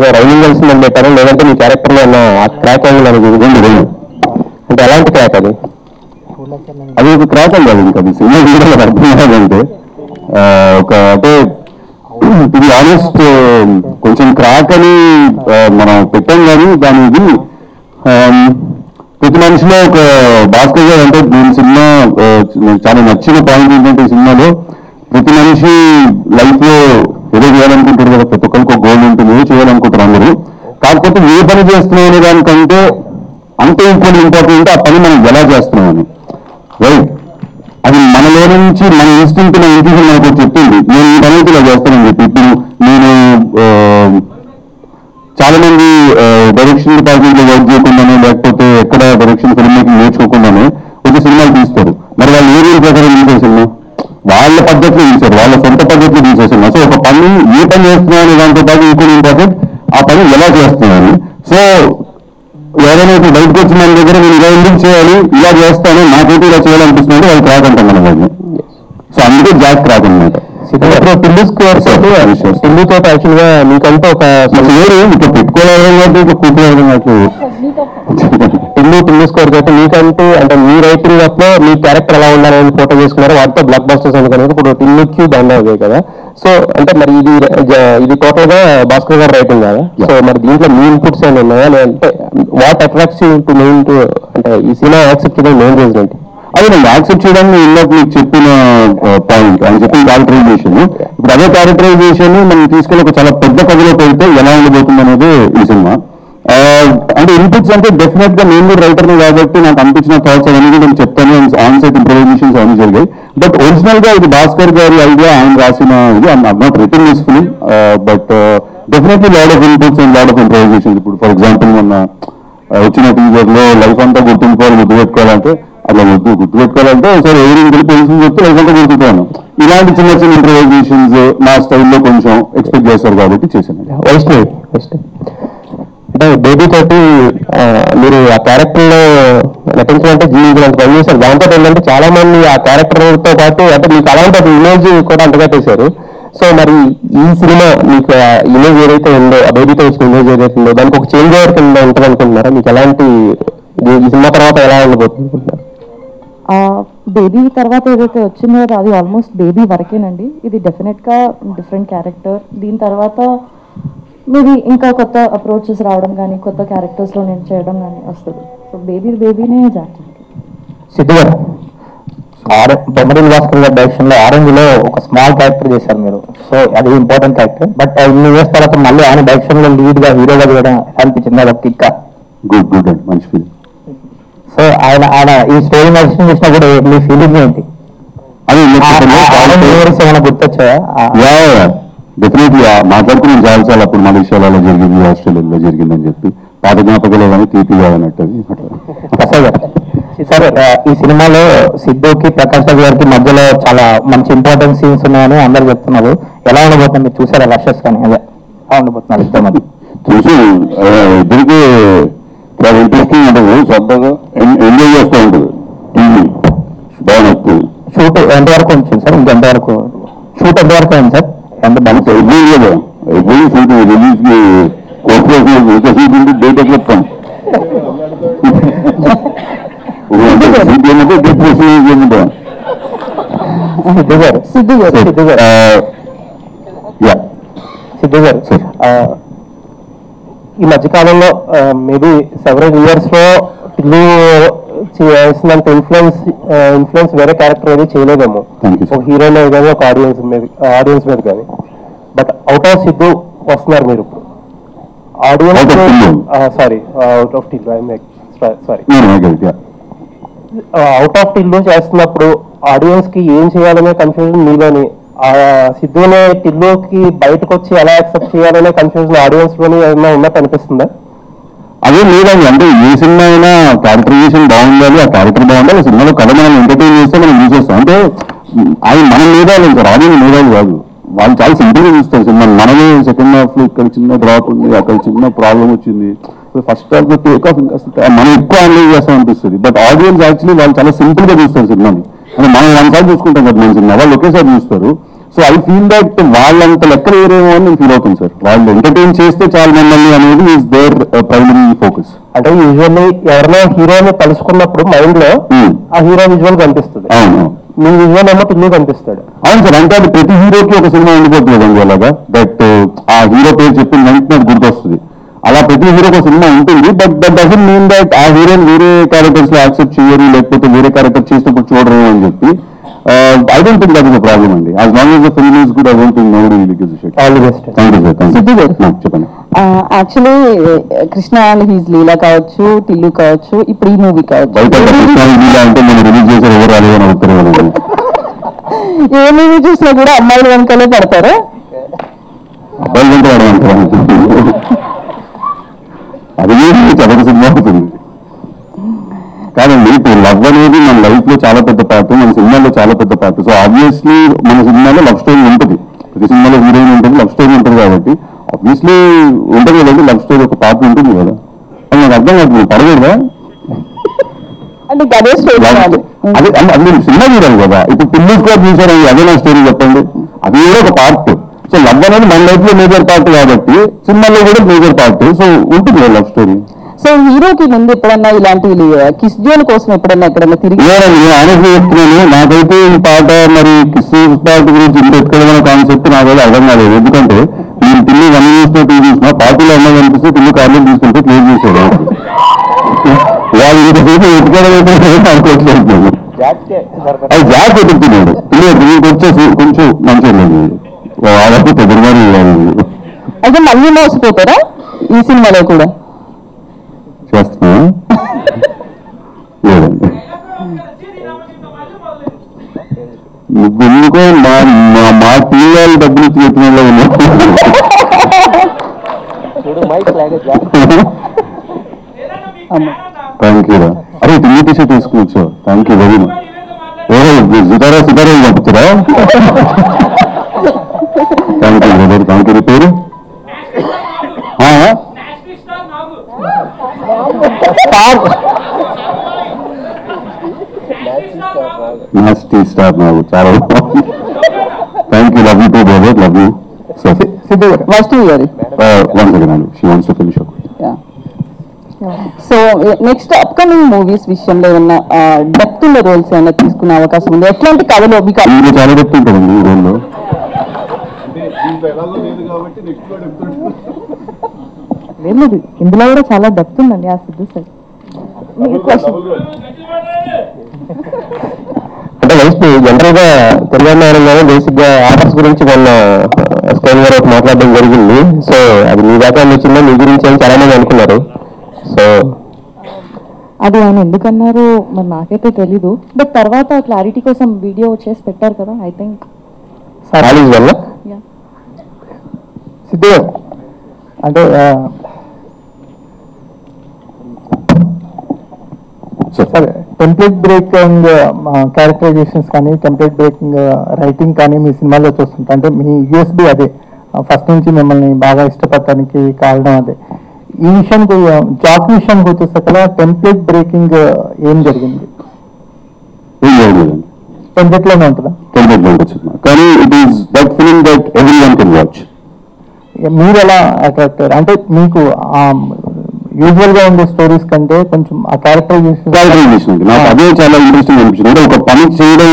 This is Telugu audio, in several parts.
లేదా రైలింగ్ కలిసిందని పెట్టారా, లేదంటే మీ క్యారెక్టర్లో ఉన్న ఆ క్రాక్ యాంగిల్ అనేది అంటే ఎలాంటి క్రాక్ అది? అది ఒక క్రాక్ అని కాదు, ఇంకా అది సినిమా కూడా అర్థం కాదంటే ఒక అంటే ఇది ఆనెస్ట్ కొంచెం క్రాక్ అని మనం పెట్టాం. కానీ దానికి ప్రతి మనిషిలో ఒక భాస్కర్ గారు అంటే నేను సినిమా చాలా నచ్చిన పాయింట్ ఏంటంటే ఈ సినిమాలో ప్రతి మనిషి లైఫ్ లో ఏదో చేయాలనుకుంటారు కదా, ప్రతి ఒక్కరికి ఒక గోల్ ఉంటుంది, ఏదో చేయాలనుకుంటారు అందరూ. కాకపోతే ఏ పని చేస్తున్నాం అనే దానికంటే అంతే ఈక్వల్ ఇంపార్టెంట్ ఆ పని మనం ఎలా చేస్తున్నామని. రైట్, అది మనలో నుంచి మన ఇన్స్టింక్ట్ మన ఇంట్యూషన్ మనకు చెప్తుంది నేను ఈ పని ఇలా చేస్తానని చెప్పి. ఇప్పుడు నేను చాలా మంది డైరెక్షన్ డిపార్ట్మెంట్ లో వర్క్ చేయకుండానే లేకపోతే ఎక్కడ డైరెక్షన్ ఫిల్మ్ మేకింగ్ నేర్చుకోకుండానే ఒక సినిమాలు తీస్తారు. మరి వాళ్ళు ఏ రూల్ ప్రకారం తీసే సినిమా వాళ్ళ పద్ధతిలో తీశారు, వాళ్ళ సొంత పద్ధతిలో తీసే సినిమా. సో ఒక పని ఏ పని చేస్తున్నావు అనే దాంతో పాటు ఇంకో ఇంపార్టెంట్ ఆ పని ఎలా చేస్తున్నాను. సో ఎవరైనా ఇప్పుడు బయటకు వచ్చిన మన దగ్గర నేను ఇలా ఎందుకు చేయాలి, ఇలా చేస్తాను, నాకైతే ఇలా చేయాలనిపిస్తుంది, వాళ్ళు క్రాక్ అంటాం మన వాళ్ళు. సో అందుకే జాక్ క్రాక్ అనమాట. టిల్లు స్క్వేర్ టిల్లుతో యాక్చువల్ గా మీకంటే ఒక ఇక్కడ పెట్టుకోవాలి కూర్చోవడం నాకు టిల్లు స్క్వేర్ తోటి మీకంటూ అంటే మీ రైటింగ్ లో మీ క్యారెక్టర్ ఎలా ఉండాలని ఫోటో చేసుకున్నారు, వాటితో బ్లాక్ బస్టర్స్ అనుకున్నారు. ఇప్పుడు టిల్లుకి దండ అదే కదా. సో అంటే మరి ఇది టోటల్ గా భాస్కర్ గారు రైటింగ్ కదా. సో మరి దీంట్లో మీ ఇన్పుట్స్ ఏమైనా ఉన్నాయా, లేదంటే what attracts to mean to అంటే ఈ సినిమా యాక్సెప్ట్ చేయడం మెయిన్ రీజన్ ఏంటి? అది నేను యాక్సెప్ట్ చేయడానికి ఇందాక మీకు చెప్పిన పాయింట్ ఆయన చెప్పిన క్యారెక్టరైజేషన్. ఇప్పుడు అదే క్యారెక్టరైజేషన్ మనం తీసుకెళ్ళి ఒక చాలా పెద్ద కథలో పెడితే ఎలా ఉండబోతుంది అనేది ఈ సినిమా. అంటే ఇన్పుట్స్ అంటే డెఫినెట్ గా నేను కూడా రైటర్ని కాబట్టి నాకు అనిపించిన థాట్స్ అవన్నీ కూడా నేను చెప్తాను. ఆన్ సైట్ ఇంప్రూవైజేషన్స్ అవన్నీ జరిగాయి. బట్ ఒరిజినల్ గా ఇది భాస్కర్ గారి ఐడియా, ఆయన రాసిన ఇది. I'm not written this film but definitely lot of inputs and lot of improvisations. ఇప్పుడు ఫర్ ఎగ్జాంపుల్ మొన్న వచ్చిన టీజర్ లో లైఫ్ అంతా గుర్తుంచుకోవాలి, గుర్తుపెట్టుకోవాలంటే అట్లా గుర్తుపెట్టుకోవాలంటే ఒకసారి ఎవరికి వెళ్ళి పొజిషన్ చెప్తే లైఫ్ అంతా గుర్తుంటాను. ఇలాంటి చిన్న చిన్న ఇంప్రూవైజేషన్స్ నా స్టైల్లో కొంచెం ఎక్స్పెక్ట్ చేస్తారు కాబట్టి చేశాను. అంటే బేబీ తోటి మీరు ఆ క్యారెక్టర్ లో నటించాలంటే జీవించినంత పని చేశారు. దాంతో ఏంటంటే చాలా మంది ఆ క్యారెక్టర్ తో పాటు అంటే మీకు అలాంటి ఒక ఇమేజ్ కూడా అంతగా చేశారు. సో మరి ఈ సినిమా మీకు ఇమేజ్ ఏదైతే ఉందో, ఆ బేబీతో వచ్చిన ఇమేజ్ ఏదైతే ఉందో దానికి ఒక చేంజ్ ఓవర్ కింద ఉంటుంది అనుకుంటున్నారా? మీకు ఎలాంటి ఈ సినిమా తర్వాత ఎలా ఉండబోతుంది అనుకుంటున్నారు? బేబీ తర్వాత ఏదైతే వచ్చిందో అది ఆల్మోస్ట్ బేబీ వరకేనండి. ఇది డెఫినెట్గా డిఫరెంట్ క్యారెక్టర్. దీని తర్వాత మేబీ ఇంకా కొత్త అప్రోచెస్ రావడం కానీ కొత్త క్యారెక్టర్స్లో నేను చేయడం కానీ వస్తుంది. సో బేబీనే జాగ్రత్త. సిద్ధు గారు బొమ్మరిల్ భాస్కర్ గారి డైరెక్షన్ లో ఆరెంజ్ లో ఒక స్మాల్ క్యారెక్టర్ చేశారు మీరు. సో అది ఇంపార్టెంట్ క్యారెక్టర్. బట్ ఇన్ని ఇయర్స్ తర్వాత మళ్ళీ ఆయన డైరెక్షన్ లో లీడ్ గా హీరోగా చేయడం అనిపించింది అదొక కిక్. గుడ్ అండి, మంచి ఫీలింగ్. సో ఆయన ఈ స్టోరీ నడిచిన చూసినప్పుడు మీ ఫీలింగ్ ఏంటి? అది ఏమైనా గుర్తొచ్చాయా? డెఫినెట్లీ మాట్లాడుకుని చాలాసార్లు అప్పుడు మలేషియాలో జరిగింది, ఆస్ట్రేలియాలో జరిగిందని చెప్పి పాత జ్ఞాపకాలు కానీ తీపి కాదన్నట్టు. సార్ ఈ సినిమాలో సిద్ధుకి ప్రకాష్ రాజ్ గారికి మధ్యలో చాలా మంచి ఇంపార్టెంట్ సీన్స్ ఉన్నాయని అందరు చెప్తున్నారు. ఎలా ఉండబోతుంది మీరు చూసారా? రషెస్ కానీ అదే ఎలా ఉండబోతున్నారు ఇద్దరు మధ్య? చూసి ఇద్దరికి చాలా ఇంట్రెస్టింగ్ ఉంటుంది, శ్రద్ధగా ఎంజాయ్ చేస్తూ ఉంటుంది. టీవీ బాగా నచ్చుతుంది. షూట్ ఎంతవరకు వచ్చింది సార్? ఇంకెంతవరకు షూట్ ఎంతవరకు అయింది సార్? ఎంత మనకు అయిపోయింది కదా, అయిపోయి షూట్ రిలీజ్ కి షూట్ ఉంటే డేట్ ఎట్లా చెప్తాను. సిద్ధు గారు ఈ మధ్యకాలంలో మేబీ సెవెరల్ ఇయర్స్ లో టిల్లు చేసినంత ఇన్ఫ్లుయెన్స్ వేరే క్యారెక్టర్ ఏది చేయలేదేమో, ఒక హీరోయిన్ కానీ ఒక ఆడియన్స్ మీద కానీ. బట్ అవుట్ ఆఫ్ సిద్ధు వస్తున్నారు మీరు ఇప్పుడు. Audience sorry out of Tillu out of Tillu చేస్తున్నప్పుడు ఆడియన్స్ కి ఏం చేయాలనే కన్ఫ్యూజన్ మీలోని, సిద్ధునే టిల్లుకి బయటకు వచ్చి ఎలా యాక్సెప్ట్ చేయాలనే కన్ఫ్యూజన్ ఆడియన్స్ లోని ఏమైనా ఉన్నట్టు అనిపిస్తుందా? అదే లేదండి. అంటే ఏ సినిమా అయినా క్యారెక్టరైజేషన్ బాగుండాలి, ఆ క్యారెక్టర్ బాగుండాలి, ఆ సినిమాలో కథ మనం ఎంటర్టైన్ చేస్తే మనం చూసేస్తాం. అంటే అది మన మేధాలు సార్, ఆడియన్స్ మేధాలు కాదు. వాళ్ళు చాలా సింపుల్గా చూస్తారు సినిమా. మనమే సెకండ్ హాఫ్ లో ఇక్కడ చిన్న డ్రాప్ ఉంది, అక్కడ చిన్న ప్రాబ్లం వచ్చింది, ఫస్ట్ హాఫ్ లో టేక్ ఆఫ్ ఇంకా మనం ఎక్కువ అనలైజ్ చేస్తాం అనిపిస్తుంది. బట్ ఆడియన్స్ యాక్చువల్లీ వాళ్ళు చాలా సింపుల్ గా చూస్తారు సినిమాని. అంటే మనం వన్ సార్ చూసుకుంటాం కదా మన సినిమా, వాళ్ళు ఒకేసారి చూస్తారు. సో ఐ ఫీల్ దట్ వాళ్ళంత లెక్క వేరేమో అని నేను ఫీల్ అవుతుంది సార్. వాళ్ళు ఎంటర్టైన్ చేస్తే చాలా మమ్మల్ని అనేది ఈజ్ దేర్ ప్రైమరీ ఫోకస్. అంటే యూజువల్లీ ఎవరైనా హీరోని తలుసుకున్నప్పుడు మైండ్ లో ఆ హీరో విజువల్ కనిపిస్తుంది. అవును, మీ విజువల్ ఏమో టిల్లు కనిపిస్తాడు. అవును సార్. అంటే అది ప్రతి హీరోకి ఒక సినిమా ఉండిపోతుంది అండి అలాగా. బట్ ఆ హీరో పేరు చెప్పిన వెంటనే అది గుర్తొస్తుంది. అలా ప్రతి హీరోకి ఒక సినిమా ఉంటుంది. But that doesn't mean that ఆ హీరోని వేరే క్యారెక్టర్స్ లో యాక్సెప్ట్ చేయరు, లేకపోతే వేరే క్యారెక్టర్ చేసినప్పుడు చూడరు అని చెప్పి. I don't think that is a problem అండి. As long as the film is good, I don't think nobody will give a shit. All the best. Thank you sir. చెప్పండి. Actually Krishna and his Leela కావచ్చు, టిల్లు కావచ్చు, ఇప్పుడు ఈ మూవీ కావచ్చు, బయట అంటే మనం రిలీజ్ చేసే ఎవరు రాలేదు అని అవుతారు. ఏ మూవీ చూసినా కూడా అమ్మాయిలు వెనకాలే పడతారు. అబ్బాయిలు వెంట పడమంటారు. అది చదవ సినిమా అవుతుంది కాదండి. ఇప్పుడు లవ్ అనేది మన లైఫ్ లో చాలా పెద్ద పార్ట్, మన సినిమాలో చాలా పెద్ద పార్ట్. సో ఆబ్వియస్లీ మన సినిమాలో లవ్ స్టోరీ ఉంటుంది. ప్రతి సినిమాలో హీరోయిన్ ఉంటుంది, లవ్ స్టోరీ ఉంటుంది. కాబట్టి ఆబ్వియస్లీ ఉంటుంది కదండి, లవ్ స్టోరీ ఒక పార్ట్ ఉంటుంది కదా. అది నాకు అర్థం కాదు, పడకూడదా? అంటే అదే స్టోరీ అదే మీరు సినిమా చూడాలి కదా. ఇప్పుడు పిల్లలు కూడా చూసారు, అదే నా స్టోరీ చెప్పండి. అది కూడా ఒక పార్ట్. సో లవ్ అనేది మన లైఫ్ లో మేజర్ పార్ట్ కాబట్టి సినిమాలో కూడా మేజర్ పార్ట్. సో ఉంటుంది కదా లవ్ స్టోరీ. సో హీరోకి ముందు ఎప్పుడన్నా ఇలాంటి కిస్ జోన్ కోసం ఎప్పుడన్నా ఎక్కడన్నా తిరిగి ఆనెస్ట్గా చెప్తున్నాను. నాకైతే ఈ పాట మరి కిస్ పార్ట్ గురించి ఇంత ఎక్కడమైన కాన్సెప్ట్ నాకైతే అర్థం కాలేదు. ఎందుకంటే నేను పిల్లి 1 years 2 years పార్టీలో అన్నది అనిపిస్తే పిల్లి కార్లు తీసుకుంటే క్లియర్ చేశాడు. వాళ్ళు ఇంతసేపు ఎత్తుకోవడం అనుకోవట్లేదు. అది జాక్ ఎదుగుతున్నాడు పిల్లలు వచ్చేసి కొంచెం మంచిగా వాళ్ళకి పెద్దగానే అయితే మళ్ళీ మోసపోతారా ఈ సినిమాలో కూడా? చేస్తున్నా లేదండి. నువ్వు ఎందుకో మా పిల్లలు డబ్బులు ఇచ్చి పెట్టిన థ్యాంక్ యూ రా. అరే టీ టీషర్ట్ తీసుకువచ్చు. Thank you very much. Sitara పంపించరా? Thank you brother. Thank you. పేరు నాస్టీ స్టార్ నాకు చాలా thank you. Love you too brother. Love you. Once again she wants to finish up. So next upcoming movies విషయంలో ఏమన్నా డెప్త్ ఉన్న రోల్స్ ఏమైనా తీసుకునే అవకాశం ఉంది? ఎట్లాంటి కథలో మీరు చాలా డెప్త్ ఉంటుందండి ఈ రోల్లో. లేదు, ఇందులో కూడా చాలా డెప్త్ ఉందండి ఆ సిద్ధు సార్. అంటే వైస్ జనరల్ గా తెలంగాణ బేసిక్ గా ఆర్డర్స్ గురించి మొన్న స్క్రీన్ గారు మాట్లాడడం జరిగింది. సో అది మీ దాకా వచ్చిందో మీ గురించి అని చాలా మంది అనుకున్నారు. సో అది ఆయన ఎందుకన్నారు మరి నాకైతే తెలీదు. బట్ తర్వాత క్లారిటీ కోసం వీడియో చేసి పెట్టారు కదా. ఐ థింక్ కాలేజ్ వల్ల సిద్ధు అంటే సరే టెంప్లెట్ బ్రేకింగ్ క్యారెక్టరైజేషన్స్ కానీ టెంప్లెట్ బ్రేకింగ్ రైటింగ్ కానీ మీ సినిమాలో చూస్తుంటా. అంటే మీ యూఎస్బి అదే ఫస్ట్ నుంచి మిమ్మల్ని బాగా ఇష్టపడటానికి కారణం అదే. ఈ విషయానికి జాక్ విషయానికి వచ్చేసరికి టెంప్లెట్ బ్రేకింగ్ ఏం జరిగింది? టెంప్లెట్ లోనే ఉంటుందా? టెంప్లెట్ లో ఉంటుంది కానీ it is that film that everyone can watch. మీరు ఎలా అట్రాక్ట్ అయ్యారు? అంటే మీకు యూజువల్ గా ఉండే స్టోరీస్ కంటే కొంచెం ఆ క్యారెక్టరైజేషన్ నాకు అదే చాలా ఇంట్రెస్టింగ్ అనిపించింది. అంటే ఒక పని చేయడం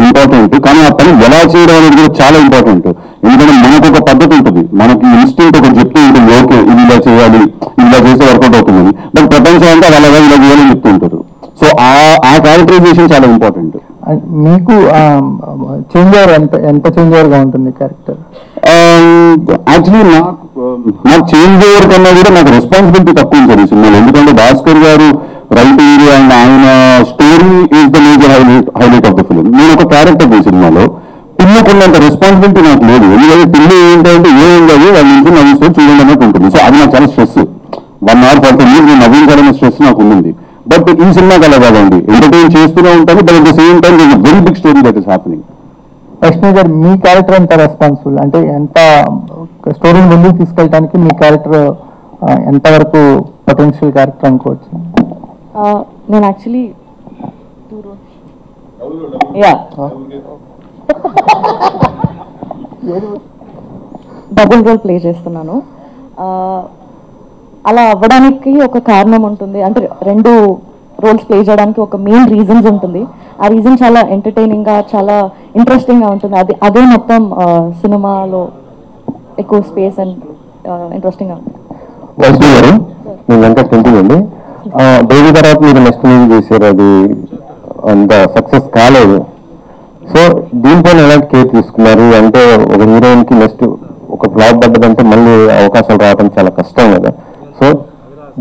ఇంపార్టెంట్, కానీ ఆ పని ఎలా చేయడం అనేది కూడా చాలా ఇంపార్టెంట్. ఎందుకంటే మనకు ఒక పద్ధతి ఉంటుంది, మనకి ఇన్స్టింక్ట్ ఒకటి చెప్తూ ఉంటుంది, ఓకే ఇది ఇలా చేయాలి, ఇలా చేస్తే వర్కౌట్ అవుతుందని. బట్ ప్రపంచం అంతా అలాగా ఇలా చేయాలని చెప్తూ ఉంటారు. సో ఆ క్యారెక్టరైజేషన్ చాలా ఇంపార్టెంట్. మీకు చేంజ్ ఓవర్ ఎంత చేంజ్ ఓవర్ గా ఉంటుంది క్యారెక్టర్? యాక్చువల్లీ నాకు చేంజ్ ఓవర్ కన్నా కూడా నాకు రెస్పాన్సిబిలిటీ తక్కువ ఉంది ఈ సినిమాలో. ఎందుకంటే భాస్కర్ గారు రైటింగ్ అండ్ ఆయన story is the major highlight of the film. నేను ఒక క్యారెక్టర్ ఈ సినిమాలో పిల్లుకున్నంత రెస్పాన్సిబిలిటీ నాకు లేదు. ఎందుకంటే పిల్లు ఏంటంటే ఏం లేదు, వాళ్ళ నుంచి నవ్వుతో చూడండి అన్నట్టు ఉంటుంది. సో అది నాకు చాలా స్ట్రెస్. 1 hour 40 minutes నేను నవ్వించాలనే స్ట్రెస్ నాకు ఉంది. బట్ ఈ సినిమా కల కాదండి, ఎంటర్టైన్ చేస్తూనే ఉంటాను. But at the same time this very big story that is happening. Krishna గారు మీ క్యారెక్టర్ ఎంత రెస్పాన్సిబుల్? అంటే ఎంత స్టోరీని ముందుకు తీసుకెళ్ళడానికి మీ క్యారెక్టర్ ఎంతవరకు పొటెన్షియల్ క్యారెక్టర్ అనుకోవచ్చు? నేను యాక్చువల్లీ డబుల్ రోల్ ప్లే చేస్తున్నాను. అలా అవ్వడానికి ఒక కారణం ఉంటుంది, అంటే 2 రోల్స్ ప్లే చేయడానికి ఒక మెయిన్ రీజన్స్ ఉంటుంది. ఆ రీజన్ చాలా ఎంటర్టైనింగ్గా, చాలా ఇంట్రెస్టింగ్గా ఉంటుంది. అదే మొత్తం సినిమాలో ఎక్కువ స్పేస్ అండ్ ఇంట్రెస్టింగ్గా ఉంటుంది. వైష్ణవి గారు, మీ వెంకట్ కంటిన్యూ అండి. బేబీ తర్వాత మీరు నెక్స్ట్ మూవీ చేశారు, అది అంత సక్సెస్ కాలేదు. సో దీనిపైన ఎలాంటి కేర్ తీసుకున్నారు? అంటే ఒక హీరోయిన్ కి నెక్స్ట్ ఒక ఫ్లాప్ పడ్డదంటే మళ్ళీ అవకాశాలు రావడం చాలా కష్టం కదా. సో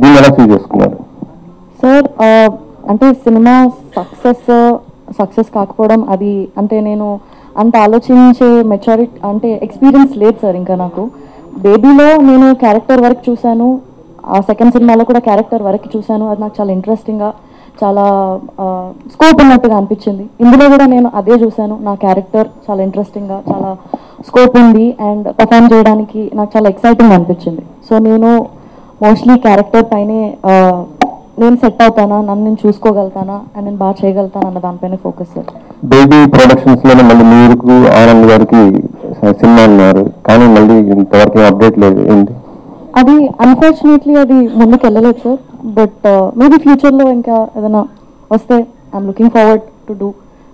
దీన్ని ఎలా చూస్ చేసుకున్నారు? సార్ అంటే సినిమా సక్సెస్ కాకపోవడం అది అంటే నేను అంత ఆలోచించే మెచ్యూరిటీ అంటే ఎక్స్పీరియన్స్ లేదు సార్. ఇంకా నాకు బేబీలో నేను క్యారెక్టర్ వర్క్ చూశాను, ఆ సెకండ్ సినిమాలో కూడా క్యారెక్టర్ వర్క్ చూశాను. అది నాకు చాలా ఇంట్రెస్టింగ్గా, చాలా స్కోప్ ఉన్నట్టుగా అనిపించింది. ఇందులో కూడా నేను అదే చూశాను, నా క్యారెక్టర్ చాలా ఇంట్రెస్టింగ్గా, చాలా స్కోప్ ఉంది అండ్ పర్ఫామ్ చేయడానికి నాకు చాలా ఎక్సైటింగ్ అనిపించింది. సో నేను మోస్ట్లీ క్యారెక్టర్ పైనే నేను సెట్ అవుతానా, నన్ను నేను చూసుకోగలుగుతానా అండ్ నేను బాగా చేయగలుగుతాను అన్న దానిపైన ఫోకస్ సార్. బేబీ ప్రొడక్షన్స్ లోనే మళ్ళీ మీకు ఆనంద్ గారికి సినిమా అన్నారు, కానీ మళ్ళీ ఇంతవరకు అప్డేట్ లేదు, ఏంటి అది? అన్ఫార్చునేట్లీ అది ముందుకు వెళ్ళలేదు సార్. బట్ మేబీ ఫ్యూచర్లో ఇంకా ఏదైనా వస్తే I'm looking forward to do.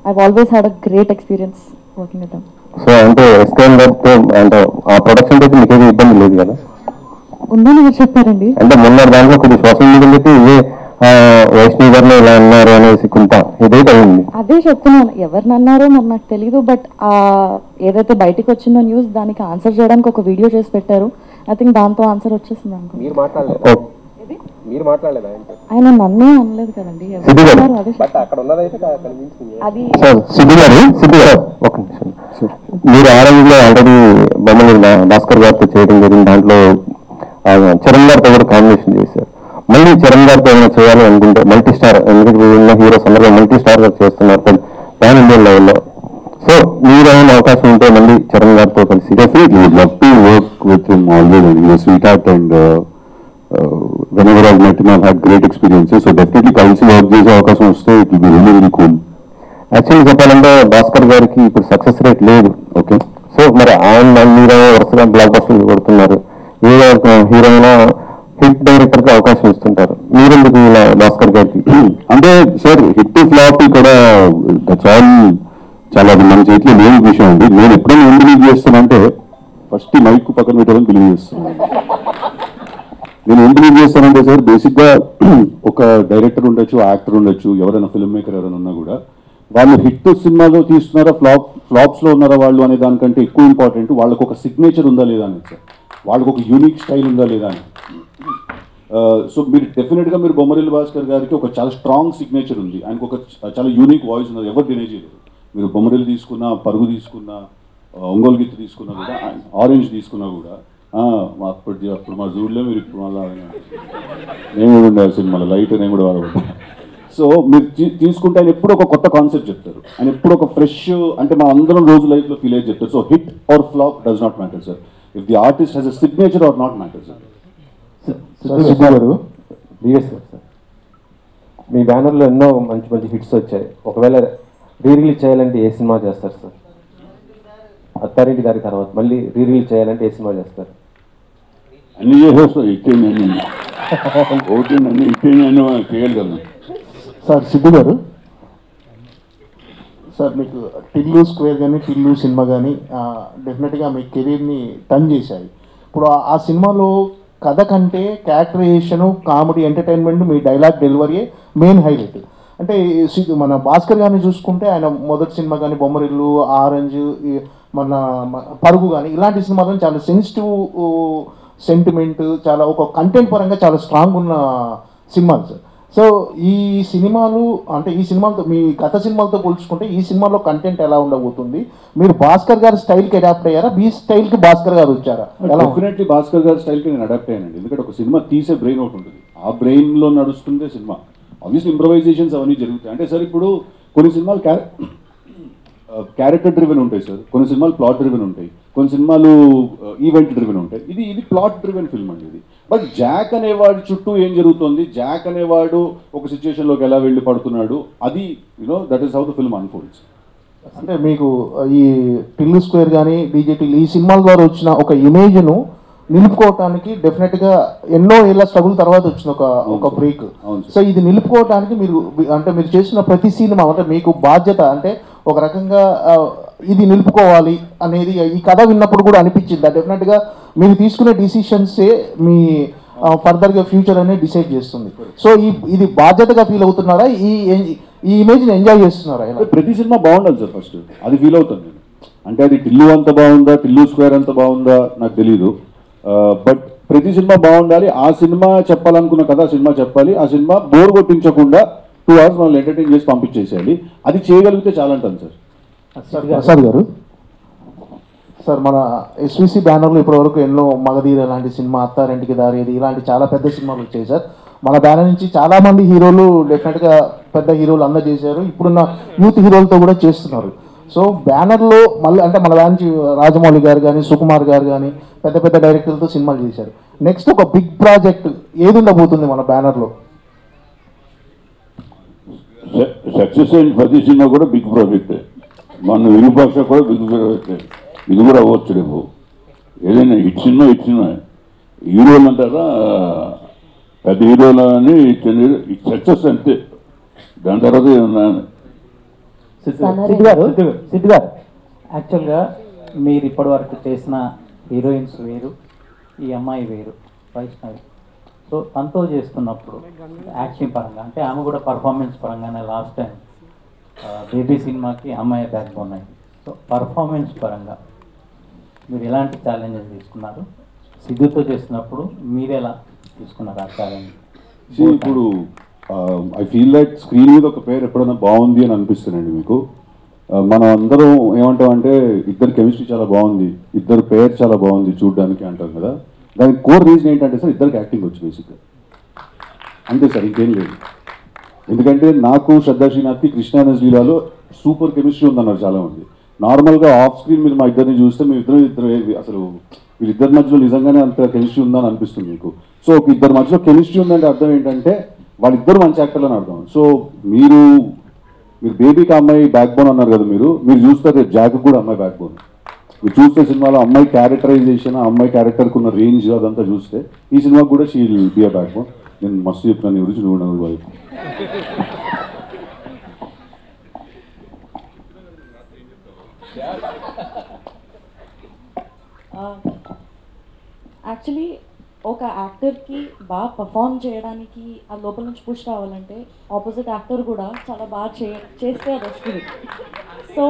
I always had a great experience working with them. So అంటే ఎస్కేఎన్ గారితో అంటే ఆ ప్రొడక్షన్ అయితే మీకేమీ ఇబ్బంది లేదు కదా? ఉందని మీరు చెప్పారండి. అంటే మొన్న దాంట్లో కొద్ది సోషల్ మీడియాలో అయితే ఇదే వైష్ణవి గారిని ఇలా అన్నారు అనేసి కొంత ఇదైతే అయింది. అదే చెప్తున్నాను, ఎవరిని అన్నారో మరి నాకు తెలీదు. బట్ ఏదైతే బయటికి వచ్చిందో న్యూస్, దానికి ఆన్సర్ చేయడానికి ఒక వీడియో చేసి పెట్టారు. ఐ థింక్ దాంతో ఆన్సర్ వచ్చేసింది అనుకో. ఆయన నన్నే అనలేదు కదండి, అది ఒక నిమిషం. మీరు ఆరంభంలో ఆల్రెడీ బొమ్మలు భాస్కర్ గారితో చేయడం జరిగింది, దాంట్లో చరణ్ గారితో కూడా కాంబినేషన్ చేశారు. మళ్ళీ చరణ్ గారితో ఏమైనా చేయాలి అనుకుంటే మల్టీ స్టార్, ఎందుకంటే ఉన్న హీరోస్ అందరూ మల్టీ స్టార్ గా చేస్తున్నారు పాన్ ఇండియన్ లెవెల్లో. సో మీరు ఏమైనా అవకాశం ఉంటే మళ్ళీ చరణ్ గారితో కలిసి definitely love to work with him always. Sweet heart and whenever I've met him, I've had great experiences. So definitely కలిసి వర్క్ చేసే అవకాశం వస్తే it will be really really cool. Actually చెప్పాలంటే భాస్కర్ గారికి ఇప్పుడు సక్సెస్ రేట్ లేదు. ఓకే, సో మరి ఆయన మీరు వరుసగా బ్లాక్ బస్టర్లు కొడుతున్నారు, ఏ హీరోయిన్ హిట్ డైరెక్టర్ కి అవకాశం ఇస్తుంటారు, మీరెందుకు ఇలా భాస్కర్ గారికి? అంటే సార్ హిట్ ఫ్లాప్ కూడా దట్స్ ఆల్ చాలా అది మన చేతిలో లేని విషయం అండి. నేను ఎప్పుడైనా ఏం బిలీవ్ చేస్తానంటే ఫస్ట్ మైక్ పక్కన పెట్టాలని బిలీవ్ చేస్తాను. నేను ఏం బిలీవ్ చేస్తానంటే సార్ బేసిక్గా ఒక డైరెక్టర్ ఉండొచ్చు, యాక్టర్ ఉండొచ్చు, ఎవరైనా ఫిల్మ్ మేకర్ ఎవరైనా ఉన్నా కూడా వాళ్ళు హిట్ సినిమాలో తీస్తున్నారా ఫ్లాప్స్లో ఉన్నారా వాళ్ళు అనే దానికంటే ఎక్కువ ఇంపార్టెంట్ వాళ్ళకు ఒక సిగ్నేచర్ ఉందా లేదా అని సార్, వాళ్ళకు ఒక యూనిక్ స్టైల్ ఉందా లేదా అని. సో మీరు డెఫినెట్గా మీరు బొమ్మరిల్లు భాస్కర్ గారికి ఒక చాలా స్ట్రాంగ్ సిగ్నేచర్ ఉంది, ఆయనకు ఒక చాలా యూనిక్ వాయిస్ ఉన్నది, ఎవరు డినై చేయలేదు. మీరు బొమ్మరిల్లు తీసుకున్నా, పరుగు తీసుకున్నా, ఒంగోలు గిత్త తీసుకున్నా కూడా, ఆరెంజ్ తీసుకున్నా కూడా, అప్పుడు మా జూడ్లో మీరు ఇప్పుడు మళ్ళీ నేను కూడా ఉండాలి సినిమాలో లైట్ నేను కూడా వాడబడ్డా. సో మీరు తీసుకుంటే ఆయన ఎప్పుడు ఒక కొత్త కాన్సెప్ట్ చెప్తారు, ఆయన ఎప్పుడు ఒక ఫ్రెష్, అంటే మనం అందరం రోజు లైఫ్లో ఫీల్ అయ్యి చెప్తారు. So hit or flop does not matter sir, if the artist has a signature or not matter sir. మీ బ్యానర్లో ఎన్నో మంచి మంచి హిట్స్ వచ్చాయి, ఒకవేళ రిలీజ్ చేయాలంటే ఏ సినిమా చేస్తారు సార్? అత్తారింటి గారి తర్వాత మళ్ళీ రిలీజ్ చేయాలంటే ఏ సినిమా చేస్తారు? అన్ని చేసేస్తాం, ఇచ్చేయండి ఓకే అన్ని ఇచ్చేయండి చేయగలను సార్. సిద్ధు గారు, సార్ మీకు టిల్లు స్క్వేర్ కానీ టిల్లు సినిమా కానీ డెఫినెట్గా మీ కెరీర్ని టర్న్ చేశాయి. ఇప్పుడు ఆ సినిమాలో కథ కంటే క్యారెక్టరైజేషను, కామెడీ, ఎంటర్టైన్మెంట్, మీ డైలాగ్ డెలివరీ మెయిన్ హైలైట్. అంటే మన భాస్కర్ గారిని చూసుకుంటే ఆయన మొదటి సినిమా కానీ బొమ్మరిల్లు, ఆరెంజ్, మన పరుగు కానీ ఇలాంటి సినిమాలో చాలా సెన్సిటివ్ సెంటిమెంట్, చాలా ఒక కంటెంట్ పరంగా చాలా స్ట్రాంగ్ ఉన్న సినిమాలు సార్. సో ఈ సినిమాలు అంటే ఈ సినిమాలతో మీ గత సినిమాలతో పోల్చుకుంటే ఈ సినిమాలో కంటెంట్ ఎలా ఉండబోతుంది? మీరు భాస్కర్ గారి స్టైల్కి అడాప్ట్ అయ్యారా, మీ స్టైల్కి భాస్కర్ గారు వచ్చారా? డెఫినెట్లీ భాస్కర్ గారి స్టైల్కి నేను అడాప్ట్ అయ్యానండి. ఎందుకంటే ఒక సినిమా తీసే బ్రెయిన్ ఒకటి ఉంటుంది, ఆ బ్రెయిన్లో నడుస్తుందే సినిమా. ఆబ్వియస్లీ ఇంప్రవైజేషన్స్ అవన్నీ జరుగుతాయి. అంటే సార్ ఇప్పుడు కొన్ని సినిమాలు క్యారెక్టర్ డ్రివెన్ ఉంటాయి సార్, కొన్ని సినిమాలు ప్లాట్ డ్రివెన్ ఉంటాయి, కొన్ని సినిమాలు ఈవెంట్ డ్రివెన్ ఉంటాయి. ఇది ప్లాట్ డ్రివెన్ ఫిల్మ్ అండి ఇది. బట్ జాక్ అనేవాడు చుట్టూ ఏం జరుగుతుంది, జాక్ అనేవాడు ఒక సిచ్యువేషన్లోకి ఎలా వెళ్ళి పడుతున్నాడు, అది that is how the film unfolds. అంటే మీకు ఈ టిల్లు స్క్వేర్ కానీ డీజే ఈ సినిమాల ద్వారా వచ్చిన ఒక ఇమేజ్ను నిలుపుకోవటానికి డెఫినెట్గా ఎన్నో ఏళ్ళ స్ట్రగుల్ తర్వాత వచ్చిన ఒక బ్రేక్. సో ఇది నిలుపుకోవటానికి మీరు చేసిన ప్రతి సినిమా అంటే మీకు బాధ్యత అంటే ఒక రకంగా ఇది నిలుపుకోవాలి అనేది ఈ కథ విన్నప్పుడు కూడా అనిపించింది. డెఫినెట్గా మీరు తీసుకునే డిసిషన్సే మీ ఫర్దర్గా ఫ్యూచర్ అనేది డిసైడ్ చేస్తుంది. సో ఇది బాధ్యతగా ఫీల్ అవుతున్నారా, ఈ ఇమేజ్ని ఎంజాయ్ చేస్తున్నారా? ప్రతి సినిమా బాగుండాలి సార్, ఫస్ట్ అది ఫీల్ అవుతాను నేను. అంటే అది టిల్లు అంత బాగుందా, టిల్లు స్క్వేర్ అంత బాగుందా నాకు తెలీదు, బట్ ప్రతి సినిమా బాగుండాలి. ఆ సినిమా చెప్పాలనుకున్న కథ ఆ సినిమా చెప్పాలి. ఆ సినిమా బోర్ కొట్టించకుండా 2 hours మనల్ని ఎంటర్టైన్ చేసి పంపించేసేయాలి. అది చేయగలిగితే చాలా అంటాను సార్. ప్రసాద్ గారు, సార్ మన ఎస్విసి బ్యానర్లో ఇప్పటివరకు ఎన్నో మగధీర లాంటి సినిమా, అత్తారింటికి దారేది ఇలాంటి చాలా పెద్ద సినిమాలు వచ్చాయి సార్. మన బ్యానర్ నుంచి చాలామంది హీరోలు డెఫినెట్గా పెద్ద హీరోలు అందజేశారు, ఇప్పుడున్న యూత్ హీరోలతో కూడా చేస్తున్నారు. సో బ్యానర్లో మళ్ళీ అంటే మన బ్యాన్ నుంచి రాజమౌళి గారు కానీ సుకుమార్ గారు కానీ పెద్ద పెద్ద డైరెక్టర్లతో సినిమాలు చేశారు. నెక్స్ట్ ఒక బిగ్ ప్రాజెక్ట్ ఏది ఉండబోతుంది మన బ్యానర్లో? సక్సెస్ అయిన ప్రతి సినిమా కూడా బిగ్ ప్రాజెక్ట్. మన విరూపాక్ష కూడా బిగ్ ప్రాజెక్ట్. ఇది కూడా అవ్వచ్చు రేపు. ఏదైనా హిట్ సినిమా హీరోలు అంటారా, పెద్ద హీరోలు అని సక్సెస్ అంతే, దాని తర్వాత ఏమన్నా. సిద్ధు గారు యాక్చువల్గా మీరు ఇప్పటి వరకు చేసిన హీరోయిన్స్ వేరు, ఈ అమ్మాయి వేరు, వైష్ణవి. సో తనతో చేస్తున్నప్పుడు యాక్టింగ్ పరంగా అంటే ఆమె కూడా పర్ఫార్మెన్స్ పరంగానే లాస్ట్ టైం బేబీ సినిమాకి అమ్మాయి బ్యాక్ బోన్ అయింది. సో పర్ఫార్మెన్స్ పరంగా మీరు ఎలాంటి ఛాలెంజెస్ తీసుకున్నారు? సిద్ధుతో చేసినప్పుడు మీరు ఎలా తీసుకున్నారు ఆ ఛాలెంజ్? ఇప్పుడు ఐ ఫీల్ లైక్ స్క్రీన్ మీద ఒక పేరు ఎప్పుడైనా బాగుంది అని అనిపిస్తుందండి మీకు. మనం అందరం ఏమంటామంటే ఇద్దరు కెమిస్ట్రీ చాలా బాగుంది, ఇద్దరు పేరు చాలా బాగుంది చూడడానికి అంటాం కదా. దానికి కోర్ రీజన్ ఏంటంటే సార్ ఇద్దరికి యాక్టింగ్ వచ్చు బేసిక్గా, అంతే సార్, ఇంకేం లేదు. ఎందుకంటే నాకు శ్రద్ధా శ్రీనాథ్కి కృష్ణానజీలాలో సూపర్ కెమిస్ట్రీ ఉందన్నారు చాలామంది. నార్మల్గా ఆఫ్ స్క్రీన్ మీద మా ఇద్దరిని చూస్తే మీ ఇద్దరు అసలు వీళ్ళిద్దరి మధ్యలో నిజంగానే అంత కెమిస్ట్రీ ఉందని అనిపిస్తుంది మీకు. సో ఇద్దరి మధ్యలో కెమిస్ట్రీ ఉందంటే అర్థం ఏంటంటే వాళ్ళిద్దరు మంచి యాక్టర్లు అని అర్థం. సో మీరు బేబీకి అమ్మాయి బ్యాక్ బోన్ అన్నారు కదా, మీరు చూస్తే రేపు జాక్ కూడా అమ్మాయి బ్యాక్ బోన్. మీరు చూస్తే సినిమాలో అమ్మాయి క్యారెక్టరైజేషన్, అమ్మాయి క్యారెక్టర్కి ఉన్న రేంజ్ అదంతా చూస్తే ఈ సినిమా కూడా she will be a back bone. నేను మస్తు చెప్తున్నాను నీ గురించి, నువ్వు వైపు. యాక్చువల్లీ ఒక యాక్టర్కి బాగా పర్ఫామ్ చేయడానికి ఆ లోపల నుంచి పుష్ రావాలంటే ఆపోజిట్ యాక్టర్ కూడా చాలా బాగా చేస్తే అది వస్తుంది. సో